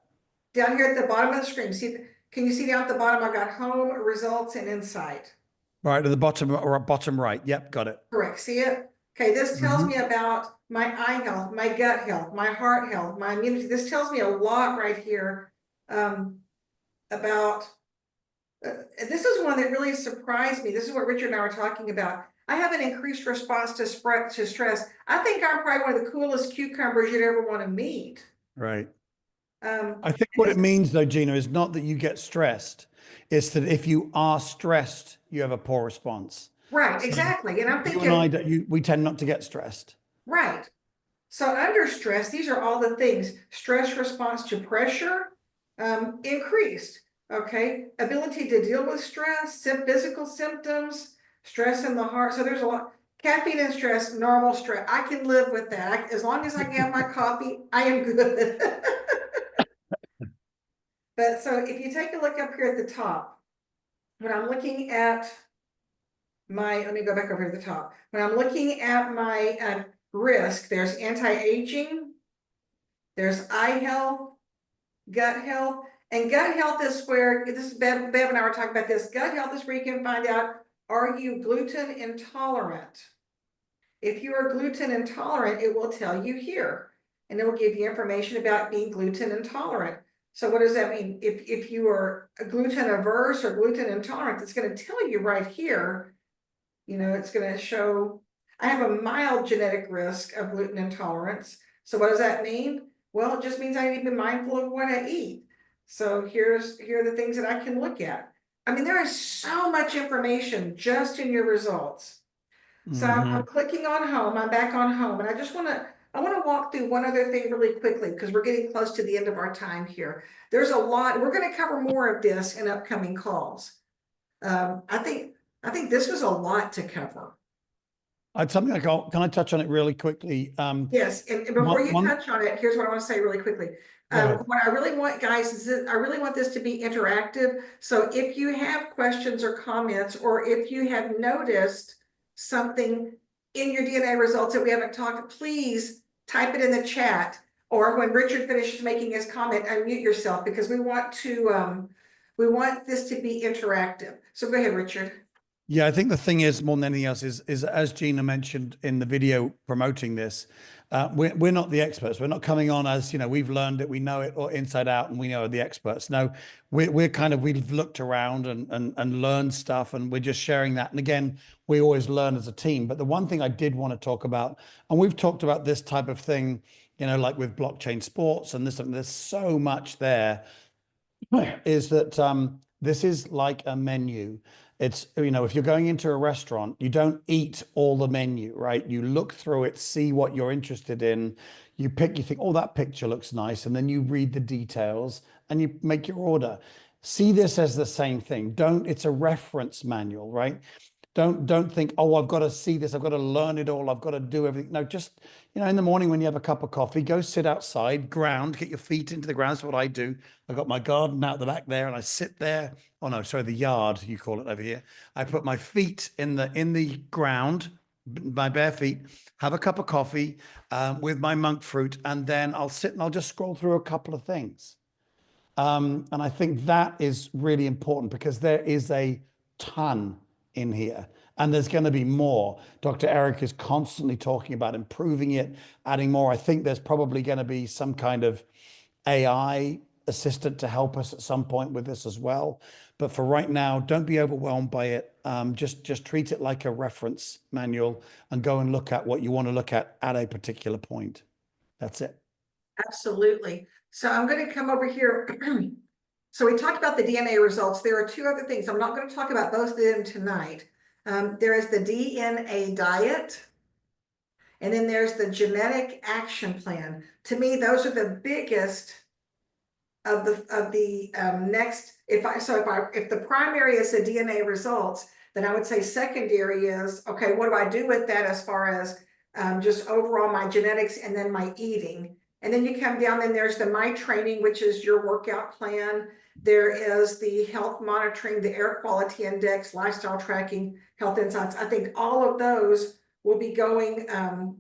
down here at the bottom of the screen, see, can you see down at the bottom? I got Home, Results, and Insight. Right at the bottom or bottom right. Yep, got it. Correct. See it? Okay, this tells me about my eye health, my gut health, my heart health, my immunity. This tells me a lot right here about, this is one that really surprised me. This is what Richard and I were talking about. I have an increased response to stress. I think I'm probably one of the coolest cucumbers you'd ever want to meet. Right. I think what it means though, Gina, is not that you get stressed. It's that if you are stressed, you have a poor response. Right, So exactly. And I'm thinking, you and I, we tend not to get stressed. right. So under stress, these are all the things. Stress response to pressure, increased. Okay. Ability to deal with stress, physical symptoms, stress in the heart. So there's a lot. Caffeine and stress, normal stress. I can live with that. As long as I can have my coffee, I am good. But so if you take a look up here at the top, when I'm looking at my, let me go back over here at the top. When I'm looking at my risk, there's anti-aging, there's eye health, gut health, and gut health is where, this is Bev and I were talking about this, gut health is where you can find out, are you gluten intolerant? If you are gluten intolerant, it will tell you here, and it will give you information about being gluten intolerant. So what does that mean? If you are a gluten averse or gluten intolerant, it's going to tell you right here, you know, it's going to show, I have a mild genetic risk of gluten intolerance. So what does that mean? Well, it just means I need to be mindful of what I eat. So here are the things that I can look at. I mean, there is so much information just in your results. So I'm clicking on home, I'm back on home, and I want to walk through one other thing really quickly because we're getting close to the end of our time here. There's a lot, we're going to cover more of this in upcoming calls. I think this was a lot to cover. Something can I touch on it really quickly? Yes, and before you one- touch on it, here's what I want to say really quickly. Go ahead. What I really want, guys, is that I really want this to be interactive. So if you have questions or comments, or if you have noticed something in your DNA results that we haven't talked, please type it in the chat. Or when Richard finishes making his comment, unmute yourself, because we want this to be interactive. So go ahead, Richard. Yeah, I think the thing is, more than anything else, is as Gina mentioned in the video promoting this, we're not the experts. We're not coming on as, we've learned it, we know it, or inside out, and we know the experts. No, we've looked around and learned stuff, and we're just sharing that. And again, we always learn as a team. But the one thing I did want to talk about, and we've talked about this type of thing, like with blockchain sports and this, and there's so much there, is that this is like a menu. It's, if you're going into a restaurant, you don't eat all the menu, right? You look through it, see what you're interested in. You think, oh, that picture looks nice. And then you read the details and you make your order. See this as the same thing. It's a reference manual, right? Don't think, oh, I've got to see this. I've got to learn it all. I've got to do everything. No, just, in the morning when you have a cup of coffee, go sit outside, ground, get your feet into the ground. That's what I do. I've got my garden out the back there and I sit there. Oh no, sorry, the yard, you call it over here. I put my feet in the ground, my bare feet, have a cup of coffee with my monk fruit, and then I'll sit and I'll just scroll through a couple of things. And I think that is really important because there is a ton in here and there's going to be more. Dr. Eric is constantly talking about improving it, adding more. I think there's probably going to be some kind of AI assistant to help us at some point with this as well. But for right now, don't be overwhelmed by it. Just treat it like a reference manual and go and look at what you want to look at a particular point. That's it. Absolutely. So I'm going to come over here. So we talked about the DNA results. There are two other things. I'm not going to talk about both of them tonight. There is the DNA diet, and then there's the genetic action plan. To me, those are the biggest of the next. If the primary is the DNA results, then I would say secondary is, okay, what do I do with that as far as just overall my genetics and then my eating. And then you come down, then there's the My Training, which is your workout plan. There is the health monitoring, the air quality index, lifestyle tracking, health insights. I think all of those will be going through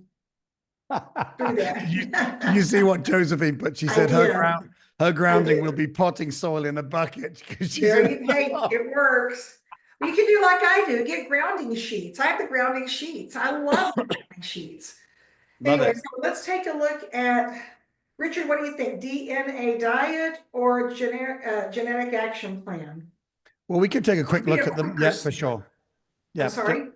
that. You see what Josephine put? She said her grounding did. will be potting soil in a bucket. It works. Well, you can do like I do, get grounding sheets. I have the grounding sheets. I love the grounding sheets. Anyway, so let's take a look at, Richard, what do you think? DNA diet or genetic action plan? Well, we could take a quick look at them. Yeah, for sure. Yeah. I'm sorry?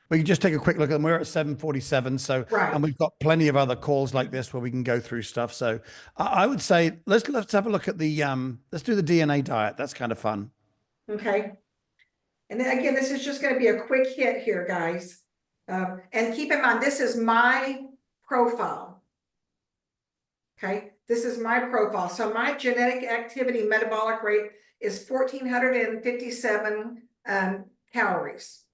We can just take a quick look at them. We're at 7:47. So, Right. And we've got plenty of other calls like this where we can go through stuff. So I would say, let's have a look at let's do the DNA diet. That's kind of fun. Okay. And then again, this is just going to be a quick hit here, guys. And keep in mind, this is my profile. Okay, this is my profile. So my genetic activity metabolic rate is 1,457 calories.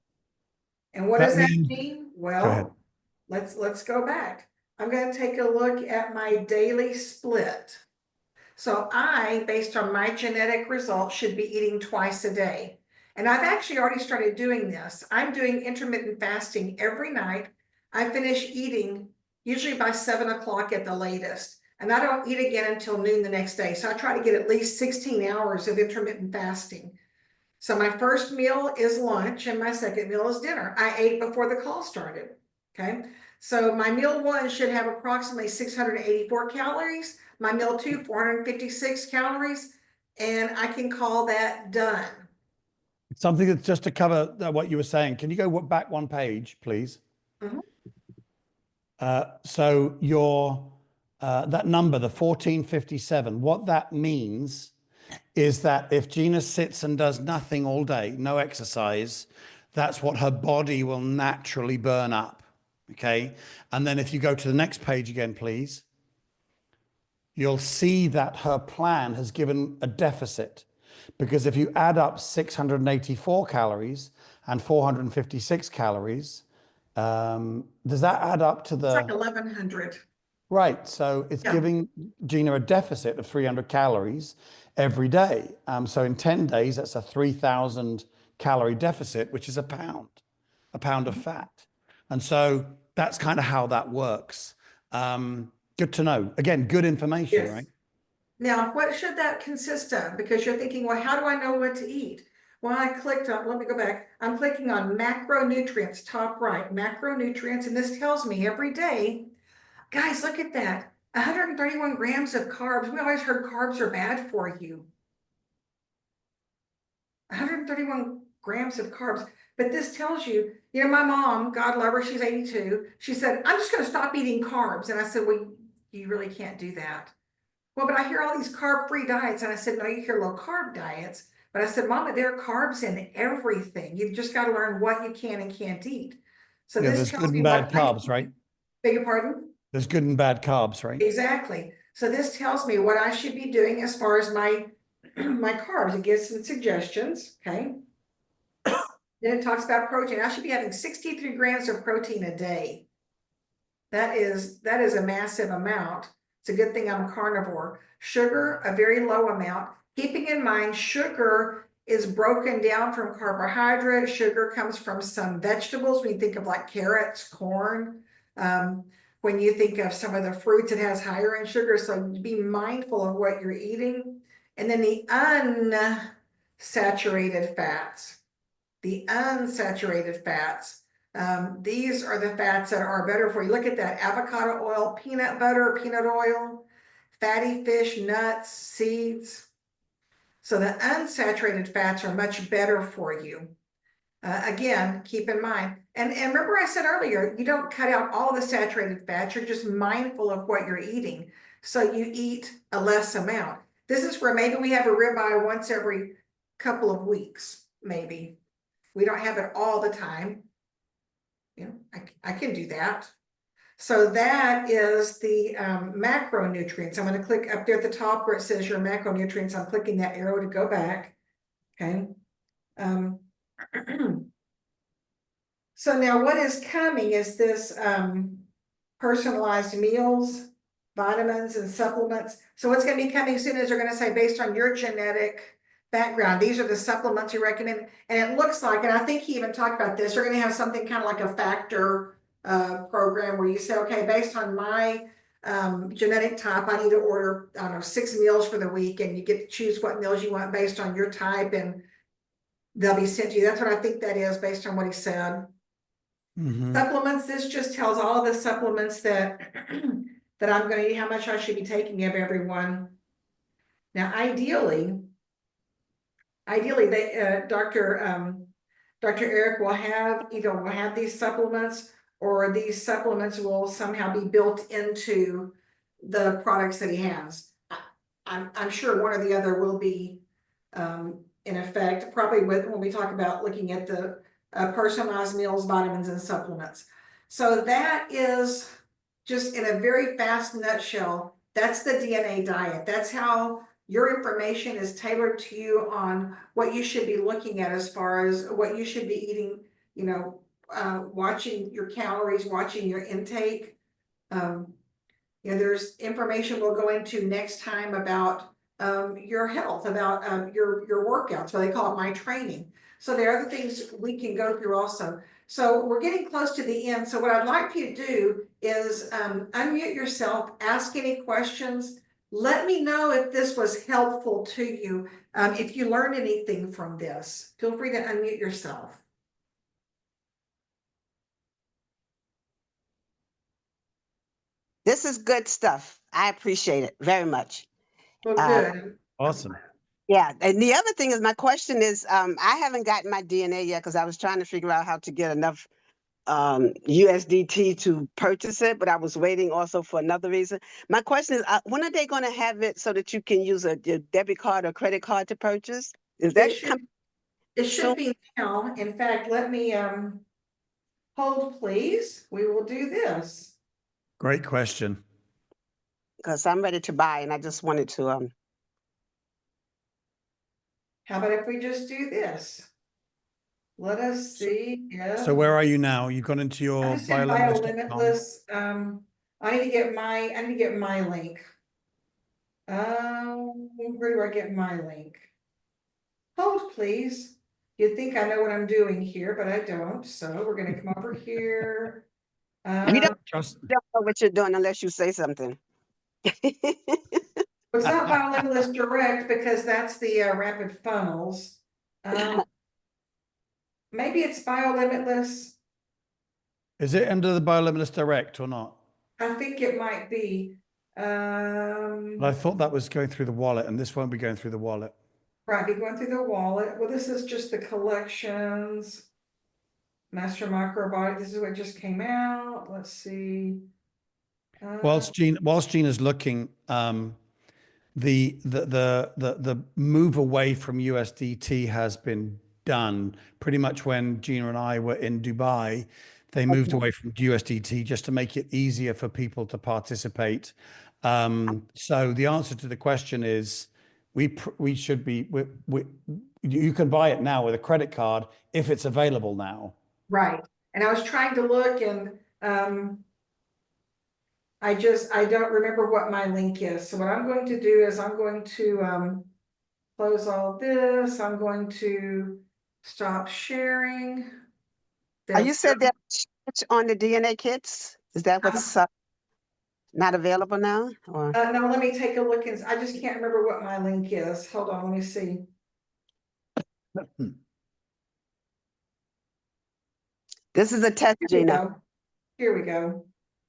And what does that mean? Well, let's go back. I'm going to take a look at my daily split. So I, based on my genetic results, should be eating twice a day. And I've actually already started doing this. I'm doing intermittent fasting every night. I finish eating usually by 7 o'clock at the latest. And I don't eat again until noon the next day. So I try to get at least 16 hours of intermittent fasting. So my first meal is lunch and my second meal is dinner. I ate before the call started. Okay. So my meal one should have approximately 684 calories. My meal two, 456 calories. And I can call that done. Something that's just to cover what you were saying. Can you go back one page, please? Mm-hmm. So your that number, the 1457, what that means is that if Gina sits and does nothing all day, no exercise, that's what her body will naturally burn up. Okay. And then if you go to the next page again, please, you'll see that her plan has given a deficit, because if you add up 684 calories and 456 calories, does that add up to It's like the 1,100. right? So it's Yeah. giving Gina a deficit of 300 calories every day. So in 10 days, that's a 3,000 calorie deficit, which is a pound of fat. And so that's kind of how that works. Good to know. Again, good information, Yes. right? Now, what should that consist of? Because you're thinking, well, how do I know what to eat? Well, I clicked on, let me go back. I'm clicking on macronutrients, top right, macronutrients, and this tells me every day, guys, look at that. 131 grams of carbs. We always heard carbs are bad for you. 131 grams of carbs. But this tells you, my mom, God love her, she's 82. She said, I'm just going to stop eating carbs. And I said, well, you really can't do that. Well, but I hear all these carb-free diets. And I said, no, you hear low-carb diets. But I said, Mama, there are carbs in everything. You've just got to learn what you can and can't eat. So Yeah, this there's tells good me and bad what carbs, right? beg your pardon? There's good and bad carbs, right? Exactly. So this tells me what I should be doing as far as my my carbs. It gives some suggestions, okay? Then it talks about protein. I should be having 63 grams of protein a day. That is a massive amount. It's a good thing I'm a carnivore. Sugar, a very low amount. Keeping in mind, sugar is broken down from carbohydrate. Sugar comes from some vegetables. When you think of like carrots, corn, when you think of some of the fruits, it has higher in sugar. So be mindful of what you're eating. And then the unsaturated fats. The unsaturated fats. These are the fats that are better for you. Look at that: avocado oil, peanut butter, peanut oil, fatty fish, nuts, seeds. So the unsaturated fats are much better for you. Again, keep in mind, and remember I said earlier, you don't cut out all the saturated fats, you're just mindful of what you're eating. So you eat a less amount. This is where maybe we have a ribeye once every couple of weeks, maybe. We don't have it all the time. I can do that. So that is the macronutrients. I'm going to click up there at the top where it says your macronutrients. I'm clicking that arrow to go back. Okay. So now what is coming is this personalized meals, vitamins, and supplements. So what's going to be coming soon is they're going to say, based on your genetic background, these are the supplements you recommend. And it looks like, and I think he even talked about this, they're going to have something kind of like a factor program where you say, okay, based on my genetic type, I need to order, I don't know, 6 meals for the week, and you get to choose what meals you want based on your type, and they'll be sent to you. That's what I think that is based on what he said. Supplements, this just tells all of the supplements that that I'm going to eat, how much I should be taking of every one. Now, ideally, they, Dr. Eric will have these supplements, or these supplements will somehow be built into the products that he has. I'm sure one or the other will be in effect, probably when we talk about looking at the personalized meals, vitamins, and supplements. So that is just in a very fast nutshell, that's the DNA diet. That's how your information is tailored to you on what you should be looking at as far as what you should be eating, watching your calories, watching your intake. There's information we'll go into next time about your health, about your workouts, what they call it, my training. So there are other things we can go through also. So we're getting close to the end. So what I'd like you to do is unmute yourself, ask any questions. Let me know if this was helpful to you. If you learned anything from this, feel free to unmute yourself. This is good stuff. I appreciate it very much. Well, good. Awesome. Yeah. And the other thing is, my question is, I haven't gotten my DNA yet because I was trying to figure out how to get enough USDT to purchase it, but I was waiting also for another reason. My question is, when are they going to have it so that you can use your debit card or credit card to purchase? Is It that should, coming it soon? should be now. In fact, let me, hold please. We will do this. Great question. Because I'm ready to buy, and I just wanted to. How about if we just do this? Let us see if. So where are you now? You've gone into I'm your just in biolimitless.com. BioLimitless. I need to get my link. Where do I get my link? Hold, please. You'd think I know what I'm doing here, but I don't. So we're gonna come over here. We don't Just know what you're doing unless you say something. It's not BioLimitless Direct because that's the rapid funnels. Maybe it's BioLimitless. is it under the biolimitless direct or not? I think it might be. But I thought that was going through the wallet, and this won't be going through the wallet. Right, be going through the wallet. Well, this is just the collections. Master Microbiome. This is what just came out. Let's see. Whilst Gina's looking, the move away from USDT has been done pretty much when Gina and I were in Dubai. They moved away from USDT just to make it easier for people to participate. So the answer to the question is we should be you can buy it now with a credit card if it's available now. Right. And I was trying to look and I don't remember what my link is. So what I'm going to do is I'm going to close all this. I'm going to stop sharing. Are you said that on the DNA kits? Is that what's not available now? Or No, let me take a look and I just can't remember what my link is. Hold on, let me see. this is a test, Here we Gina. go. Here we go.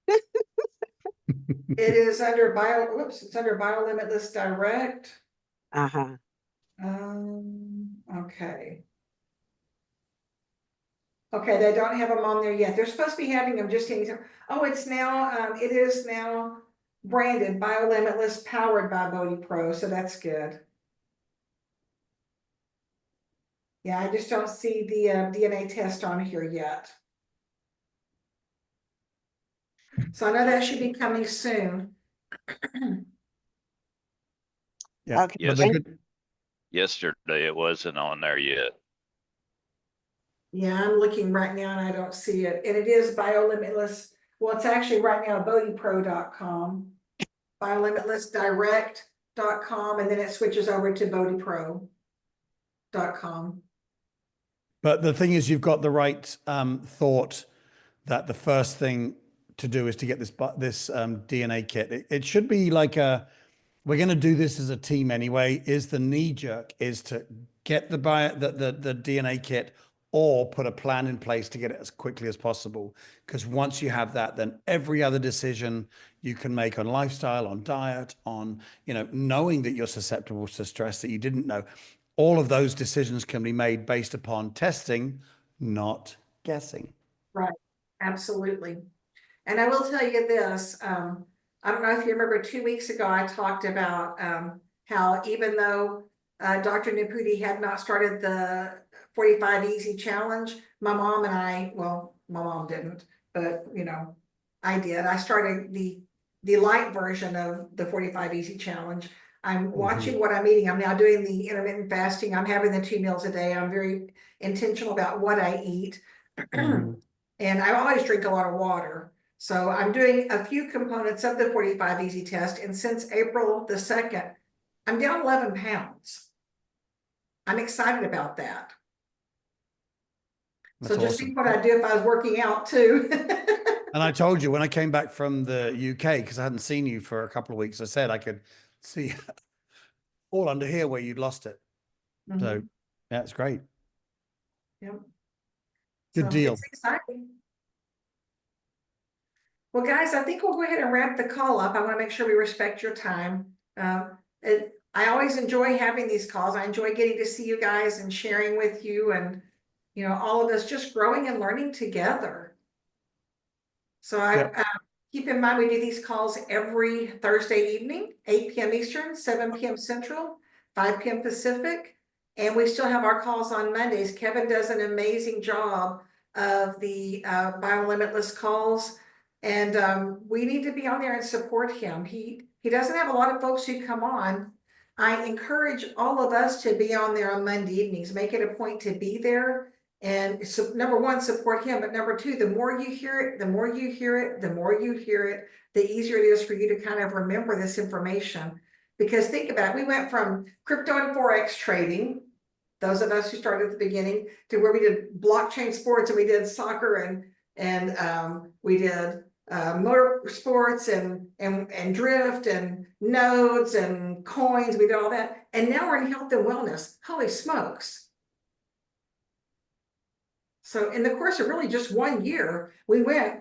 It is under it's under BioLimitless Direct. Uh-huh. Okay. Okay, they don't have them on there yet. They're supposed to be having them just in. Oh, it's now, it is now branded BioLimitless powered by Bodhi Pro, so that's good. Yeah, I just don't see the DNA test on here yet. So I know that should be coming soon. Yeah. Okay. Yes. But the good, Yesterday it wasn't on there yet. Yeah, I'm looking right now and I don't see it. And it is BioLimitless. Well, it's actually right now bodhipro.com, BioLimitlessDirect.com, and then it switches over to bodhipro.com. But the thing is, you've got the right thought that the first thing to do is to get this DNA kit. It should be like we're going to do this as a team anyway. Is the knee jerk is to get the DNA kit or put a plan in place to get it as quickly as possible. Because once you have that, then every other decision you can make on lifestyle, on diet, on, knowing that you're susceptible to stress that you didn't know, all of those decisions can be made based upon testing, not guessing. Right, absolutely. And I will tell you this, I don't know if you remember 2 weeks ago, I talked about how even though Dr. Niputi had not started the 45 Easy Challenge, my mom and I, well, my mom didn't, but I did. I started the light version of the 45 Easy Challenge. I'm watching what I'm eating. I'm now doing the intermittent fasting. I'm having the 2 meals a day. I'm very intentional about what I eat. And I always drink a lot of water. So I'm doing a few components of the 45 Easy test. And since April the 2nd, I'm down 11 pounds. I'm excited about that. That's so just awesome. think what I'd do if I was working out too. And I told you when I came back from the UK, because I hadn't seen you for a couple of weeks, I said I could see all under here where you'd lost it. So yeah, it's great. Yep. Good deal. It's exciting. Well, guys, I think we'll go ahead and wrap the call up. I want to make sure we respect your time. I always enjoy having these calls. I enjoy getting to see you guys and sharing with you and, all of us just growing and learning together. So keep in mind, we do these calls every Thursday evening, 8 p.m. Eastern, 7 p.m. Central, 5 p.m. Pacific. And we still have our calls on Mondays. Kevin does an amazing job of the BioLimitless calls. And we need to be on there and support him. He doesn't have a lot of folks who come on. I encourage all of us to be on there on Monday evenings. Make it a point to be there. And so, number one, support him. But number two, the more you hear it, the more you hear it, the more you hear it, the easier it is for you to kind of remember this information. Because think about it, we went from crypto and Forex trading, those of us who started at the beginning, to where we did blockchain sports, and we did soccer, and we did motor sports and drift and nodes and coins. We did all that. And now we're in health and wellness. Holy smokes. So in the course of really just 1 year, we went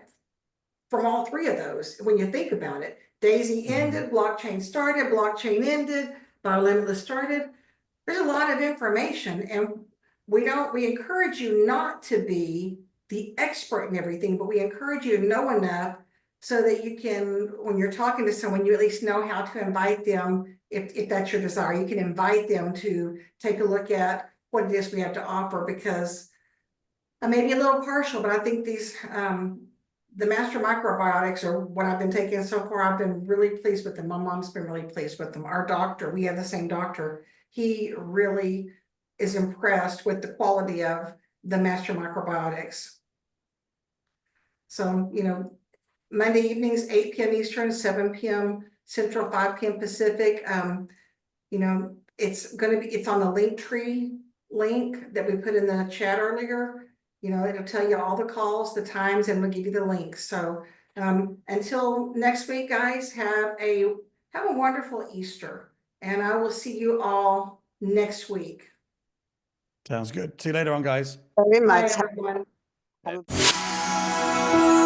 from all three of those. When you think about it, Daisy ended, blockchain started, blockchain ended, BioLimitless started. There's a lot of information, and we encourage you not to be the expert in everything, but we encourage you to know enough so that you can, when you're talking to someone, you at least know how to invite them, if that's your desire. You can invite them to take a look at what it is we have to offer, because I may be a little partial, but I think these, the master microbiotics are what I've been taking so far. I've been really pleased with them. My mom's been really pleased with them. Our doctor, we have the same doctor. He really is impressed with the quality of the master microbiotics. So, Monday evenings, 8 p.m. Eastern, 7 p.m. Central, 5 p.m. Pacific. It's on the Linktree link that we put in the chat earlier. It'll tell you all the calls, the times, and we'll give you the links. So until next week, guys, have a wonderful Easter, and I will see you all next week. Sounds good. See you later on, guys. Very Bye, much. everyone. Have a-